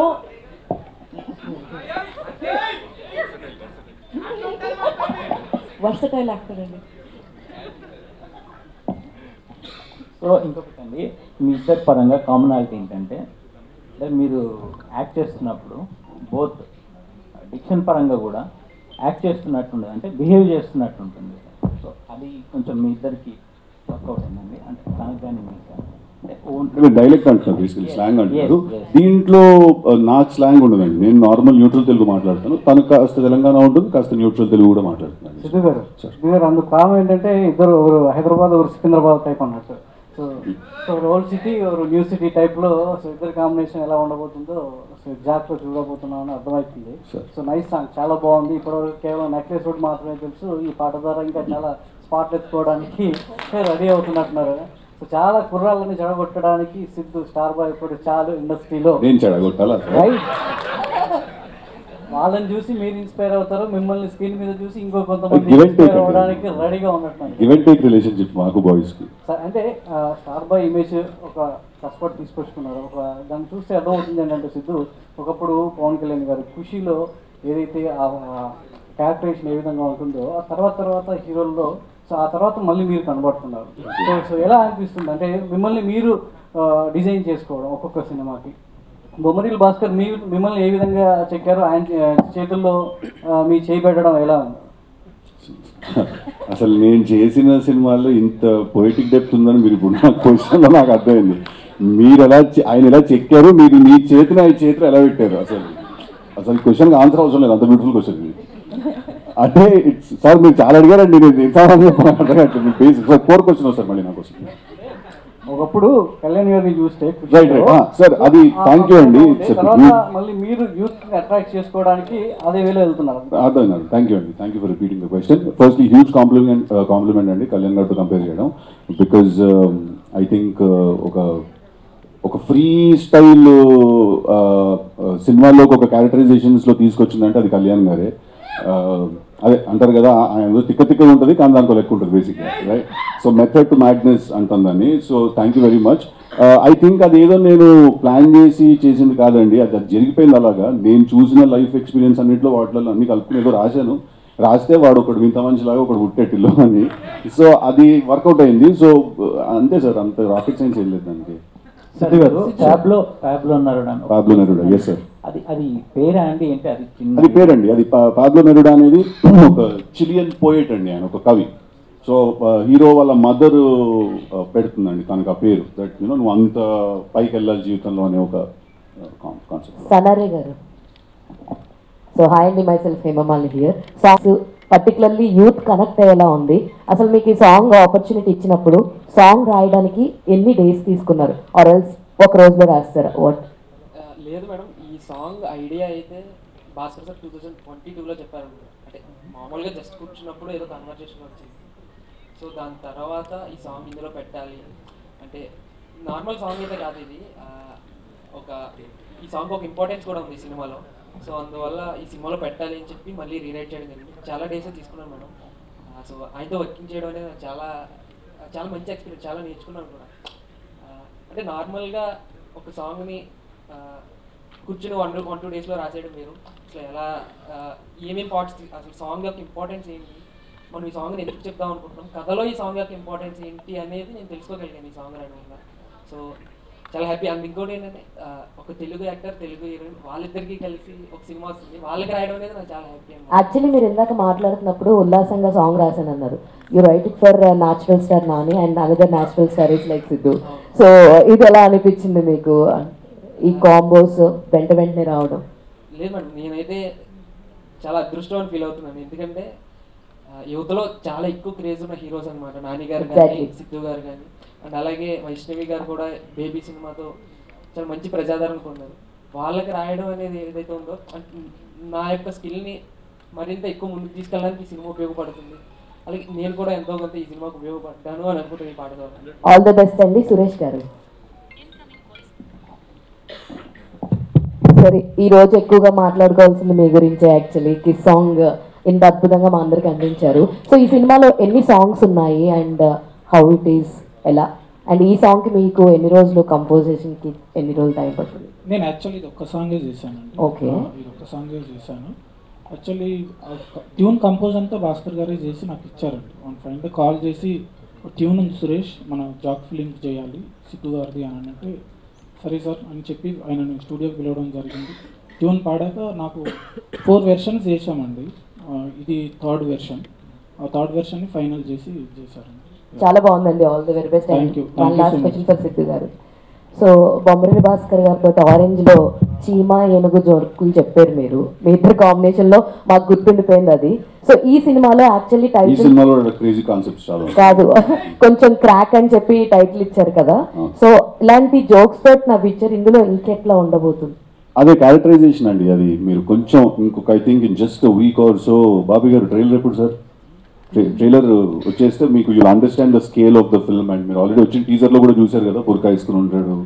వర్సటైల్ యాక్టర్ అండి. సో ఇంకొకటి అండి, మీ ఇద్దరి పరంగా కామనాలిటీ ఏంటంటే మీరు యాక్ట్ చేస్తున్నప్పుడు బోత్ డిక్షన్ పరంగా కూడా యాక్ట్ చేస్తున్నట్టుండదు, అంటే బిహేవ్ చేస్తున్నట్టు ఉంటుంది. సో అది కొంచెం మీ ఇద్దరికి వర్కౌట్ అయిందండి. అంటే తనకు కానీ మీకు అంటే డైలెక్ట్ అంటున్నారు, బేసికలీ స్లాంగ్ అంటున్నారు. దీంట్లో నాకు స్లాంగ్ ఉండదండి, నేను నార్మల్ న్యూట్రల్ తెలుగు మాట్లాడతాను, తను కాస్త తెలంగాణ ఉంటుంది, కాస్త న్యూట్రల్ తెలుగు కూడా మాట్లాడుతున్నాను. సిద్ధు గారు అందుకు కారణం ఏంటంటే ఇద్దరు ఒకరు హైదరాబాద్ ఒకరు సికింద్రాబాద్ టైప్ అన్నట్టు. సో ఓల్డ్ సిటీ ఒకరు న్యూ సిటీ టైప్లో. సో ఇద్దరు కాంబినేషన్ ఎలా ఉండబోతుందో జాక్లో చూడబోతున్నాం అని అర్థమవుతుంది. సో నైస్ సాంగ్, చాలా బాగుంది. ఇప్పటివరకు కేవలం నెక్లెస్ రోడ్ మాత్రమే తెలుసు, ఈ పాట ద్వారా ఇంకా చాలా స్పాట్లు ఎత్తుకోవడానికి రెడీ అవుతున్నట్టున్నారు. సో చాలా కుర్రాళ్ళని చెడగొట్టడానికి సిద్ధు స్టార్ బాయ్ ఇప్పుడు చాలు ఇండస్ట్రీలో. రైట్, వాళ్ళని చూసి మీరు ఇన్స్పైర్ అవుతారు, మిమ్మల్ని స్క్రీన్ మీద చూసి ఇంకో కొంతమంది ఇన్స్పైర్ అవ్వడానికి రెడీగా ఉన్నట్టు రిలేషన్షిప్ మాకు బాయ్స్ కి. అంటే స్టార్ బాయ్ ఇమేజ్ ఒక కష్టపడి తీసుకొచ్చుకున్నారు. ఒక దాన్ని చూస్తే అర్థమవుతుంది ఏంటంటే సిద్ధు ఒకప్పుడు పవన్ కళ్యాణ్ గారు ఖుషీలో ఏదైతే ఆ క్యారెక్టరేషన్ ఏ విధంగా ఉంటుందో ఆ తర్వాత హీరోల్లో, సో ఆ తర్వాత మళ్ళీ మీరు కనబడుతున్నారు. సో ఎలా అనిపిస్తుంది అంటే మిమ్మల్ని మీరు డిజైన్ చేసుకోవడం ఒక్కొక్క సినిమాకి? బొమ్మరిల్ భాస్కర్ మిమ్మల్ని ఏ విధంగా చెక్కారు, ఆయన చేతుల్లో మీ చేయి పెట్టడం ఎలా ఉంది? అసలు నేను చేసిన సినిమాల్లో ఇంత పొయిటిక్ డెప్త్ ఉందని మీరు ఇప్పుడు నా క్వశ్చన్లో నాకు అర్థమైంది. మీరు ఆయన ఎలా చెక్కారు, మీరు మీ చేతిని ఆయన చేతిలో ఎలా పెట్టారు? అసలు క్వశ్చన్కి ఆన్సర్ అవసరం లేదు, అంత బ్యూటిఫుల్ క్వశ్చన్. అంటే సార్ మీరు చాలా అడిగారండి, నేను ఎంత చెప్పాను బేసిక్. సార్ 4 క్వశ్చన్ వస్తారు మళ్ళీ నా క్వశ్చన్. ఒకప్పుడు కళ్యాణ్ గారిని చూస్తే రైట్ సార్ అది థ్యాంక్ యూ అండి. తర్వాత మళ్ళీ మీరు యూత్ అట్రాక్ట్ చేసుకోవడానికి అదే వేలో వెళ్తున్నారు. అర్థమైనారు. థ్యాంక్ యూ అండి. Thank you for repeating the question. Firstly huge compliment అండి కళ్యాణ్ గారితో కంపేర్ చేయడం. బికాజ్ ఐ థింక్ ఒక ఫ్రీ స్టైల్ సినిమాలోకి ఒక క్యారెక్టరైజేషన్స్లో తీసుకొచ్చిందంటే అది కళ్యాణ్ గారే. అదే అంటారు కదా, ఆయన తిక్క ఉంటుంది కానీ దాంట్లో లెక్క ఉంటుంది బేసిక్గా, right? So method to madness అంటాం దాన్ని. So thank you very much. I think అది ఏదో నేను ప్లాన్ చేసి చేసింది కాదండి, అది జరిగిపోయింది అలాగా. నేను చూసిన లైఫ్ ఎక్స్పీరియన్స్ అన్నింటిలో వాటిలో అన్ని కలుపుకుని ఏదో రాశాను. రాస్తే వాడు ఒకడు వింత మనిషిలాగా ఒకడు పుట్టేటిల్లో అని. సో అది వర్కౌట్ అయింది. సో అంతే సార్, అంత రాకెట్ సైన్స్ ఏం లేదు దానికి. సిద్ధు గారు పాబ్లో నెరుడా, ఎస్ సార్. అది పేరా అండి? ఏంటి అది? అది పేరండి. అది పాబ్లో నెరుడా అనేది ఒక చిలియన్ పోయెట్ అండి, ఆయన ఒక కవి. సో హీరో వాళ్ళ మదర్ పెడుతుందండి తనకు ఆ పేరు. దట్ యూనో నువ్వు అంత పైకి వెళ్ళాలి జీవితంలో అనే ఒక కాన్సెప్ట్. సనారే గారు. సో హాయ్ అండి, myself Hemamalini here. Songs particularly youth connect అయ్యేలా ఉంది. అసలు మీకు ఈ సాంగ్ ఆపర్చునిటీ ఇచ్చినప్పుడు సాంగ్ రాయడానికి ఎన్ని డేస్ తీసుకున్నారు, ఆర్ ఎల్స్ ఒక రోజులో రాస్తారా? వాట్? లేదు మేడం, ఈ సాంగ్ ఐడియా అయితే భాస్కర్ సార్ 2022లో చెప్పారు. అంటే మామూలుగా జస్ట్ కూర్చున్నప్పుడు ఏదో కన్వర్జేషన్ వచ్చింది. సో దాని తర్వాత ఈ సాంగ్ ఇందులో పెట్టాలి అంటే నార్మల్ సాంగ్ అయితే కాదు ఇది. ఈ సాంగ్ ఒక ఇంపార్టెన్స్ కూడా ఉంది ఈ సినిమాలో. సో అందువల్ల ఈ సినిమాలో పెట్టాలి అని చెప్పి మళ్ళీ రీరైట్ చేయడం జరిగింది. చాలా డేస్ తీసుకున్నాను మేడం. సో ఆయనతో వర్కింగ్ చేయడం అనేది చాలా చాలా మంచి ఎక్స్పీరియన్స్, చాలా నేర్చుకున్నాను కూడా. అంటే నార్మల్గా ఒక సాంగ్ని కూర్చుని 1-2 డేస్లో రాసేయడం వేరు. అసలు ఎలా ఏమేమి పార్ట్స్, అసలు సాంగ్ యొక్క ఇంపార్టెన్స్ ఏంటి, మనం ఈ సాంగ్ని ఎందుకు చెప్దాం అనుకుంటున్నాం, కథలో ఈ సాంగ్ యొక్క ఇంపార్టెన్స్ ఏంటి అనేది నేను తెలుసుకోగలిగాను ఈ సాంగ్ రాయడం వల్ల. సో చాలా హ్యాపీ. అండ్ ఇంకోటి ఏంటంటే ఒక తెలుగు యాక్టర్, తెలుగు హీరోయిన్ వాళ్ళిద్దరికీ కలిసి ఒక సినిమా వస్తుంది, వాళ్ళకి రాయడం అనేది నాకు చాలా హ్యాపీ. యాక్చువల్లీ మీరు ఇందాక మాట్లాడుతున్నప్పుడు ఉల్లాసంగా సాంగ్ రాశాను అన్నారు. You right it for natural star Nani and another natural star is like Siddhu. So ఇది ఎలా అనిపించింది మీకు, ఈ కాంబోస్ వెంటనే రావడం? లేదు మేడం, నేనైతే చాలా అదృష్టం అని ఫీల్ అవుతున్నాను. ఎందుకంటే యువతలో చాలా ఎక్కువ క్రేజ్ ఉన్న హీరోస్ అనమాట. నాని గారు కానీ, సిద్ధు గారు కానీ, అండ్ అలాగే వైష్ణవి గారు కూడా బేబీ సినిమాతో చాలా మంచి ప్రజాదరణ పొందారు. వాళ్ళకి రాయడం అనేది ఏదైతే ఉందో నా యొక్క స్కిల్ని మరింత ఎక్కువ ముందుకు తీసుకెళ్ళడానికి ఈ సినిమా ఉపయోగపడుతుంది. అలాగే నేను కూడా ఎంతో కొంత ఈ సినిమాకు ఉపయోగపడ్డాను అని అనుకుంటున్నాను ఈ పాట ద్వారా. ఆల్ ది బెస్ట్ అండి. సురేష్ గారు, సరే ఈ రోజు ఎక్కువగా మాట్లాడుకోవాల్సింది మీ గురించి. యాక్చువల్లీ కిస్ సాంగ్ ఇంత అద్భుతంగా మా అందరికి అందించారు. సో ఈ సినిమాలో ఎన్ని సాంగ్స్ ఉన్నాయి అండ్ హౌ ఇట్ ఈస్, ఎలా, అండ్ ఈ సాంగ్కి మీకు ఎన్ని రోజులు కంపోజిషన్కి ఎన్ని రోజులు టైం పడుతుంది? నేను యాక్చువల్లీ ఇది ఒక్క సాంగే చేశానండి. ఓకే, ఇది ఒక్క సాంగే చేశాను. యాక్చువల్లీ ట్యూన్ కంపోజ్ అంతా భాస్కర్ గారే చేసి నాకు ఇచ్చారండి. మన ఫ్రెండ్ కాల్ చేసి ట్యూన్ ఉంది సురేష్, మన జాక్ ఫిలిం చేయాలి సిద్ధు గారిది అని అంటే సరే సార్ అని చెప్పి ఆయన స్టూడియోకి పిలవడం జరిగింది. ట్యూన్ పాడాక నాకు 4 వెర్షన్స్ చేసామండి. ఇది థర్డ్ వెర్షన్. ఆ థర్డ్ వెర్షన్ని ఫైనల్ చేసి చేశారండి. చాలా బాగుందండి. All the very best. One last question for Siddhu గారు. సో బొమ్మరిల్లి భాస్కర్ గారితో ఆరెంజ్లో చీమా ఏనుగు జోర్కులు చెప్పారు మీరు. మీ ఇద్దరు కాంబినేషన్లో మాకు గుర్తుండిపోయింది అది. సో ఈ సినిమాలో యాక్చువల్లీ టైటిల్ కాదు, కొంచెం క్రాక్ అని చెప్పి టైటిల్ ఇచ్చారు కదా. సో ఇలాంటి జోక్స్ తోటి నా పిక్చర్ ఇందులో ఇంకెట్లా ఉండబోతుంది? అదే క్యారెక్టరైజేషన్ అండి. అది మీరు కొంచెం ఇంకొక I think in just week or so. Bobby గారు ట్రైలర్ ఎప్పుడు సార్? ట్రైలర్ వచ్చేస్తే మీకు you'll understand the scale of the film. And మీరు ఆల్రెడీ వచ్చిన టీజర్లో కూడా చూశారు కదా, బుర్కా వేసుకుని ఉంటాడు,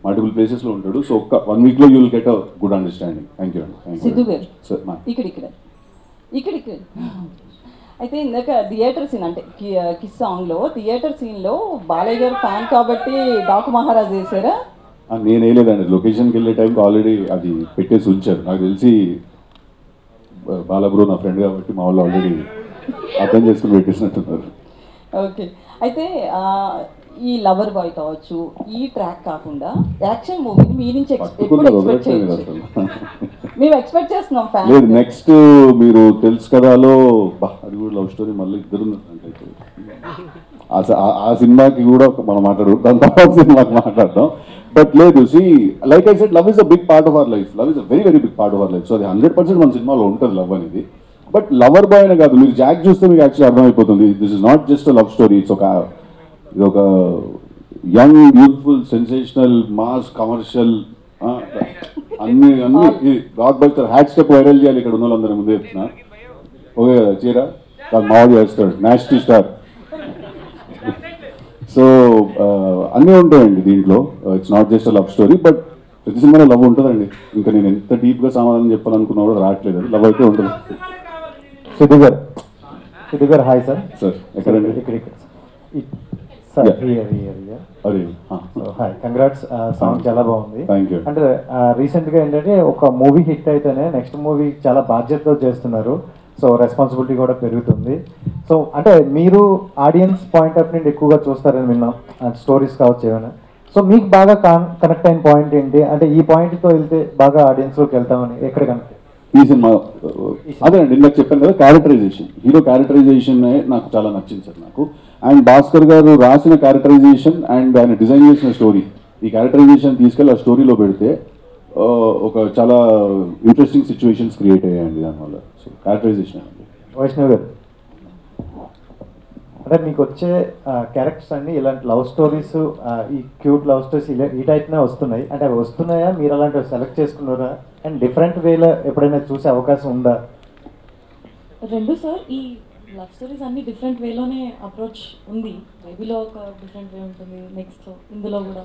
మల్టిపుల్ ప్లేసెస్లో ఉంటాడు. సో ఒక 1 వీక్లో you will get a good understanding. Thank you అండి. సిద్ధు గారు ఇక్కడ అయితే ఇందాక థియేటర్ సీన్ అంటే కిస్ సాంగ్లో థియేటర్ సీన్లో బాలయ్య గారు ఫ్యాన్ కాబట్టి డాకు మహారాజ్ చేశారా? నేను వేయలేదండి. లొకేషన్కి వెళ్ళే టైంకి ఆల్రెడీ అది పెట్టేసి ఉంచారు. నాకు తెలిసి బాలబ్రో నా ఫ్రెండ్ కాబట్టి మా వాళ్ళు ఆల్రెడీ అర్థం చేసుకుని పెట్టేసినట్టున్నారు. ఓకే, అయితే ఈ లవర్ బాయ్ కావచ్చు, ఈ ట్రాక్ కాకుండా యాక్షన్ మూవీ మీ నుంచి ఎప్పుడు ఎక్స్పెక్ట్ చేయొచ్చు? మేము ఎక్స్పెక్ట్ చేస్తున్నాం ఫ్యాన్. లేదు, నెక్స్ట్ మీరు తెలుసు కదాలో అది కూడా లవ్ స్టోరీ మళ్ళీ ఇద్దరు ఆ సినిమాకి కూడా మనం మాట్లాడుకుంటాం, దాని తర్వాత సినిమాకి మాట్లాడతాం. బట్ లేదు, see like I said, love is a big part of our life. Love is a very very big part of our life. So అది 100% మన సినిమాలో ఉంటుంది లవ్ అనేది. బట్ లవర్ బాయ్ అనే కాదు, మీరు జాక్ చూస్తే మీకు యాక్చువల్లీ అర్థమైపోతుంది. This is not just a love story. ఇది ఒక young youthful sensational mass commercial అన్ని blockbuster hat step viral చేయాలి ఇక్కడ ఉన్న వాళ్ళందరి ముందే చెప్తున్నా. ఓకే కదా చీర మావాడు చేస్తాడు నాస్టీ స్టార్. సో అన్నీ ఉంటాయండి దీంట్లో. It's not just love story but ప్రతి సినిమాలో లవ్ ఉంటుందండి. ఇంకా నేను ఎంత డీప్గా సమాధానం చెప్పాలనుకున్నా కూడా రావట్లేదు, లవ్ అయితే ఉంటుంది. సిద్ధు గారు హాయ్ సార్. సార్ ఎక్కడండి? ఇక్కడ సార్ అదే హాయ్, కంగ్రాట్స్. సాంగ్ చాలా బాగుంది. Thank you. అంటే రీసెంట్గా ఏంటంటే ఒక మూవీ హిట్ అయితేనే నెక్స్ట్ మూవీ చాలా బాధ్యతతో చేస్తున్నారు. సో రెస్పాన్సిబిలిటీ కూడా పెరుగుతుంది. సో అంటే మీరు ఆడియన్స్ పాయింట్ ఆఫ్ నుండి ఎక్కువగా చూస్తారని విన్నాం, స్టోరీస్ కావచ్చు ఏమైనా. సో మీకు బాగా కనెక్ట్ అయిన పాయింట్ ఏంటి? అంటే ఈ పాయింట్తో వెళ్తే బాగా ఆడియన్స్లోకి వెళ్తామని ఎక్కడ కనెక్ట్? ఈ సినిమా అదే అండి, ఇందాక చెప్పాను కదా, క్యారెక్టరైజేషన్, హీరో క్యారెక్టరైజేషన్ నాకు చాలా నచ్చింది సార్ నాకు. అండ్ భాస్కర్ గారు రాసిన క్యారెక్టరైజేషన్ అండ్ ఆయన డిజైన్ చేసిన స్టోరీ, ఈ క్యారెక్టరైజేషన్ తీసుకెళ్ళి ఆ స్టోరీలో పెడితే ఒక చాలా ఇంట్రెస్టింగ్ సిచ్యువేషన్స్ క్రియేట్ అయ్యాయండి దానివల్ల. సో క్యారెక్టరైజేషన్ అండి. వైష్ణవ్ గారు, అంటే మీకు వచ్చే క్యారెక్టర్స్ అన్ని ఇలాంటి లవ్ స్టోరీస్, ఈ క్యూట్ లవ్ స్టోరీస్ ఈ టైప్నే వస్తున్నాయి. అంటే అవి వస్తున్నాయా, మీరు అలాంటివి సెలెక్ట్ చేసుకున్నారా? అండ్ డిఫరెంట్ వేలో ఎప్పుడైనా చూసే అవకాశం ఉందా? రెండు సార్, ఈ లవ్ స్టోరీస్ అన్ని డిఫరెంట్ వేలోనే అప్రోచ్ ఉంది. బేబీలో ఒక డిఫరెంట్ వే ఉంటుంది, నెక్స్ట్ ఇందులో కూడా.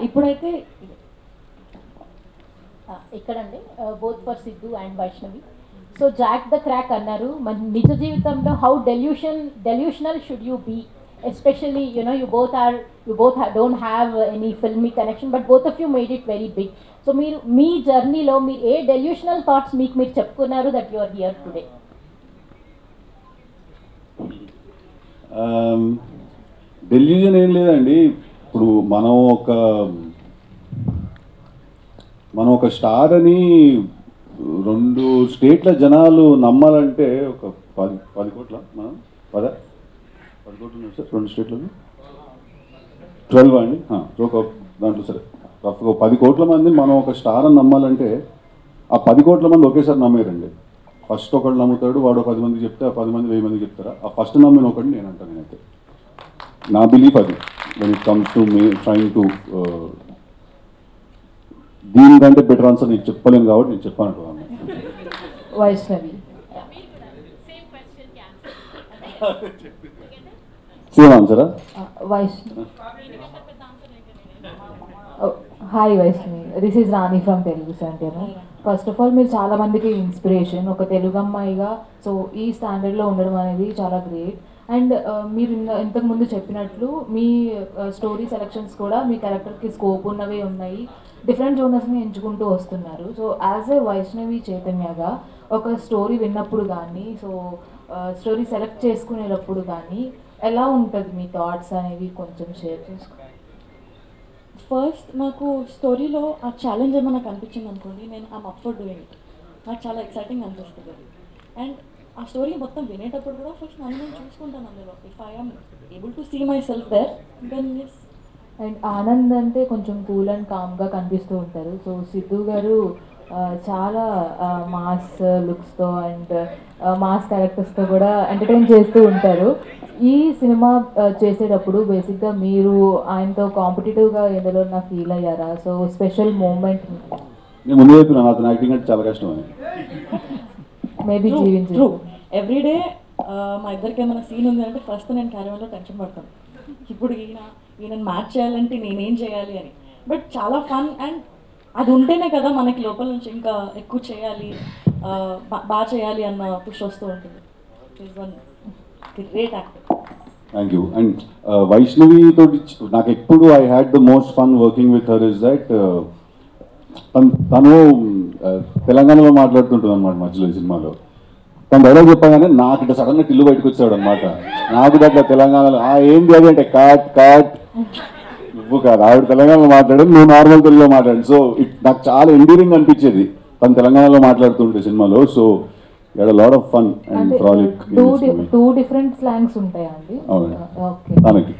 ఇప్పుడైతే ఇక్కడండి both for Siddhu and Vaishnavi. So jack the crack అన్నారు, మన నిజ జీవితంలో how delusional should you be, especially you both don't have any filmy connection, but both of you made it very big. So మీరు మీ జర్నీలో మీరు ఏ డెల్యూషనల్ థాట్స్ మీరు చెప్పుకున్నారు that you are here today? Delusion ఏం లేదండి. ఇప్పుడు మనం ఒక స్టార్ అని 2 స్టేట్ల జనాలు నమ్మాలంటే ఒక 10 కోట్ల మనం 10 కోట్లు ఉన్నాయి సార్ 2 స్టేట్లలో 12 అండి. ఒక దాంట్లో సరే రఫ్గా 10 కోట్ల మంది మనం ఒక స్టార్ అని నమ్మాలంటే ఆ 10 కోట్ల మంది ఒకేసారి నమ్మేరండి. ఫస్ట్ ఒకడు నమ్ముతాడు, వాడు 10 మందికి చెప్తే ఆ 10 మంది 1000 మందికి చెప్తారా. ఆ ఫస్ట్ నమ్మిన ఒకటి నేను అంటాను. నేనైతే నా బిలీఫ్ అది. when it comes to me trying to దీనికంటే బెటర్ ఆన్సర్ నీకు చెప్పలేను కాబట్టి నేను చెప్పాను. వైష్ణవి, సేమ్ ఆన్సరా? Hi Vaishnavi, this is Rani from Telugu Centre. First of all మీరు చాలా మందికి ఇన్స్పిరేషన్, ఒక తెలుగు అమ్మాయిగా. సో ఈ స్టాండర్డ్లో ఉండడం అనేది చాలా గ్రేట్. అండ్ మీరు ఇంతకుముందు చెప్పినట్లు మీ స్టోరీ సెలెక్షన్స్ కూడా మీ క్యారెక్టర్కి స్కోప్ ఉన్నవే ఉన్నాయి, డిఫరెంట్ జోనర్స్ని ఎంచుకుంటూ వస్తున్నారు. సో యాజ్ ఏ వైష్ణవి చైతన్యగా ఒక స్టోరీ విన్నప్పుడు కానీ, సో స్టోరీ సెలెక్ట్ చేసుకునేటప్పుడు కానీ ఎలా ఉంటుంది మీ థాట్స్ అనేవి కొంచెం షేర్ చేసుకోండి. ఫస్ట్ నాకు స్టోరీలో ఆ ఛాలెంజ్ ఏమైనా కనిపించింది అనుకోండి, నేను I'm up for doing it. నాకు చాలా ఎక్సైటింగ్ అనిపిస్తుంది అది. అండ్ ఆ స్టోరీ మొత్తం వినేటప్పుడు కూడా ఫస్ట్ నన్ను నేను చూసుకుంటాను అందులో. If I'm able to see myself there then yes. And Anand అంటే కొంచెం కూల్ అండ్ కామ్గా కనిపిస్తూ ఉంటారు. సో సిద్ధు గారు చాలా మాస్ లుక్స్తో అండ్ మాస్ క్యారెక్టర్స్తో కూడా ఎంటర్టైన్ చేస్తూ ఉంటారు. ఈ సినిమా చేసేటప్పుడు బేసిక్గా మీరు ఆయనతో కాంపిటేటివ్గా ఏదో నాకు ఫీల్ అయ్యారా? సో స్పెషల్ మూమెంట్ నేను ముందు చెప్పినాను, అతను యాక్టింగ్ అంటే చాలా కష్టం అని. మేబీ జీవించు ఎవ్రీడే మా ఇద్దరికి ఏమైనా సీన్ ఉంది అంటే ఫస్ట్ నేను క్యారీవన్లో టెన్షన్ పడతాను, ఇప్పుడు ఈయన మ్యాచ్ చేయాలంటే నేనేం చేయాలి అని. బట్ చాలా ఫన్ అండ్ అది ఉంటేనే కదా మనకి లోపల నుంచి ఇంకా ఎక్కువ చేయాలి, బాగా చేయాలి అన్న పుష్ వస్తూ ఉంటుంది. Great actor. Thank you. And Vaishnavi తోటి నాకు ఎప్పుడు I had the most fun working with her is that తను తెలంగాణలో మాట్లాడుతుంటుంది అనమాట మధ్యలో ఈ సినిమాలో. తను డైలాగ్ చెప్పగానే నాకు ఇట్లా సడన్గా టిల్లు బయటకు వచ్చాడు అనమాట. నాకు అట్లా తెలంగాణలో ఏంది అది అంటే కాట్ నువ్వు కాదు, ఆవిడ తెలంగాణలో మాట్లాడాడు, నువ్వు నార్మల్ తెలుగులో మాట్లాడు. సో నాకు చాలా ఎండ్యూరింగ్ అనిపించేది తను తెలంగాణలో మాట్లాడుతుంటే సినిమాలో. So had a lot of fun and frolic. Two different slangs ఉంటాయా అండి? తనకి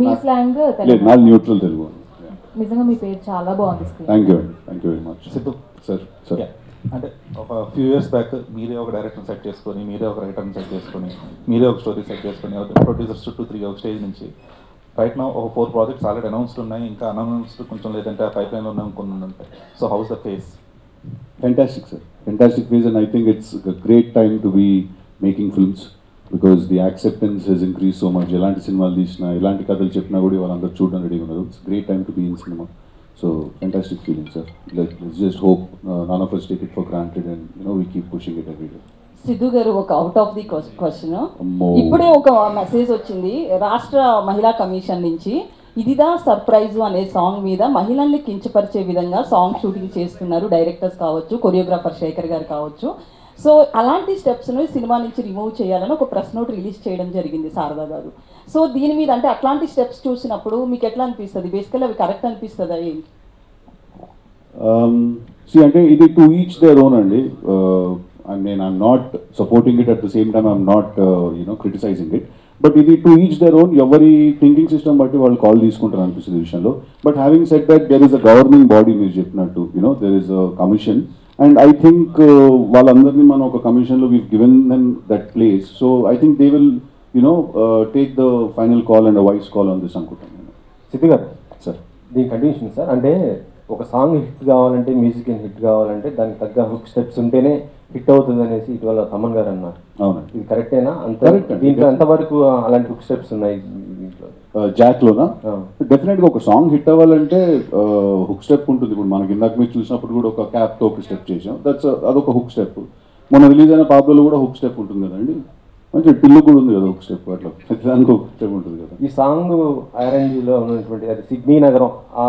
మీ స్లాంగ్ లేదు, నాది న్యూట్రల్ తెలుగు. నిజంగా మీ పేరు చాలా బాగుంది. Thank you very much. Siddhu sir అంటే ఒక ఫ్యూ ఇయర్స్ బ్యాక్ మీరే ఒక డైరెక్టర్ సెట్ చేసుకొని, మీరే ఒక రైటర్ని సెట్ చేసుకొని, మీరే ఒక స్టోరీ సెట్ చేసుకొని, ప్రొడ్యూసర్స్ 2-3 ఒక స్టేజ్ నుంచి రైట్ నౌ ఒక 4 ప్రాజెక్ట్స్ ఆల్రెడీ అనౌన్స్డ్ ఉన్నాయి, ఇంకా అనౌన్స్డ్ కొంచెం లేదంటే ఆ పైప్ లైన్లో ఉన్నాయి కొన్ని ఉంటాయి. So house the face? Fantastic, sir. Fantastic phase, and I think it's a great time to be making films because the acceptance has increased so much. Elanti cinema తీసినా ఎలాంటి కథలు చెప్పినా కూడా వాళ్ళందరూ చూడడం రెడీగా ఉన్నారు. It's a great time to be in cinema. So fantastic feeling, sir. Let's just hope none of us take it for granted and we keep pushing it every day. Siddhu గారు, ఒక అవుట్ ఆఫ్ ది క్వశ్చన్, ఇప్పుడే ఒక మెసేజ్ వచ్చింది రాష్ట్ర మహిళా కమిషన్ నుంచి. ఇదిదా సర్ప్రైజు అనే సాంగ్ మీద మహిళల్ని కించపరిచే విధంగా సాంగ్ షూటింగ్ చేస్తున్నారు డైరెక్టర్స్ కావచ్చు, కొరియోగ్రాఫర్ శేఖర్ గారు కావచ్చు. సో అలాంటి స్టెప్స్ను సినిమా నుంచి రిమూవ్ చేయాలని ఒక ప్రెస్ నోట్ రిలీజ్ చేయడం జరిగింది శారదా గారు. సో దీని మీద అంటే అట్లాంటి స్టెప్స్ చూసినప్పుడు మీకు ఎట్లా అనిపిస్తుంది? బేసికల్లీ అవి కరెక్ట్ అనిపిస్తుందా ఏంటి? అంటే ఇది టు ఈచ్ దేర్ ఓన్ అండి. I'm not supporting it, at the same time I'm not criticizing it. But ఇది టు ఈచ్ దేర్ ఓన్, ఎవరి థింకింగ్ సిస్టమ్ బట్టి వాళ్ళు కాల్ తీసుకుంటారు అనిపిస్తుంది ఈ విషయంలో. But having said that there is a governing body, మీరు చెప్పినట్టు there is a commission, and I think వాళ్ళందరినీ మనం ఒక కమిషన్లో we've given them that place. So I think they will take the final call and voice call on this అనుకుంటాను. సిద్ధు గారు సార్, దీని కండిషన్ సార్, అంటే ఒక సాంగ్ హిట్ కావాలంటే, మ్యూజిక్ హిట్ కావాలంటే దానికి తగ్గ హుక్ స్టెప్స్ ఉంటేనే హిట్ అవుతుంది అనేసి ఇటీవల తమన్ గారు అన్నారు. అవునండి, ఇది కరెక్టేనా? దీంట్లో ఎంతవరకు అలాంటి హుక్ స్టెప్స్ ఉన్నాయి దీంట్లో? జాక్లోనా? డెఫినెట్గా ఒక సాంగ్ హిట్ అవ్వాలంటే హుక్ స్టెప్ ఉంటుంది. ఇప్పుడు మనకి ఇందాక మీరు చూసినప్పుడు కూడా ఒక క్యాప్తో ఒక స్టెప్ చేసాం, అదొక హుక్ స్టెప్. మొన్న రిలీజ్ అయిన పాపులో కూడా హుక్ స్టెప్ ఉంటుంది కదండి, మంచి టిల్లు కూడా ఉంది కదా హుక్ స్టెప్, అట్లా ప్రతిదానికి హుక్ స్టెప్ ఉంటుంది కదా. ఈ సాంగ్ ఆరెంజ్లో ఉన్నటువంటి అది సిడ్నీ నగరం ఆ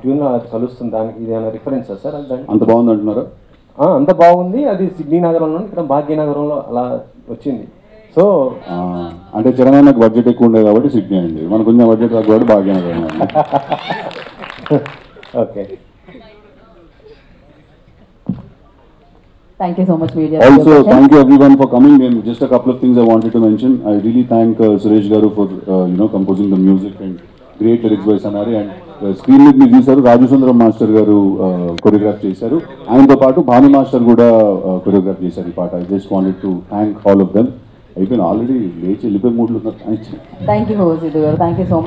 ట్యూన్ అది కలుస్తుంది, దానికి ఇది ఏమైనా రిఫరెన్సా సార్? అంత బాగుంది అంటున్నారా? అంత బాగుంది, అది సిడ్నీ నగరంలో ఇక్కడ భాగ్యనగరంలో అలా వచ్చింది. సో అంటే తెలంగాణకు బడ్జెట్ ఎక్కువ ఉండేది కాబట్టి సిడ్నీ అండి, మనకు కొంచెం బడ్జెట్ తక్కువ కాబట్టి Bhagyanagaram. Okay, Thank you so much, media. Also, thank you everyone for coming. And just a couple of things I wanted to mention. I really thank Suresh Garu for composing the music and great lyrics by Sanari. And screen with me చేశారు రాజు సుందరం మాస్టర్ గారు కొరియోగ్రాఫ్ చేశారు. ఆయనతో పాటు భాను మాస్టర్ కూడా కొరియోగ్రాఫ్ చేశారు ఈ పాట. I just wanted to thank all of them. అయిపోయిన ఆల్రెడీ లేచి వెళ్ళిపోయి మూడ్లు ఉన్నారు. Thank you, Sidhu garu. Thank you so much.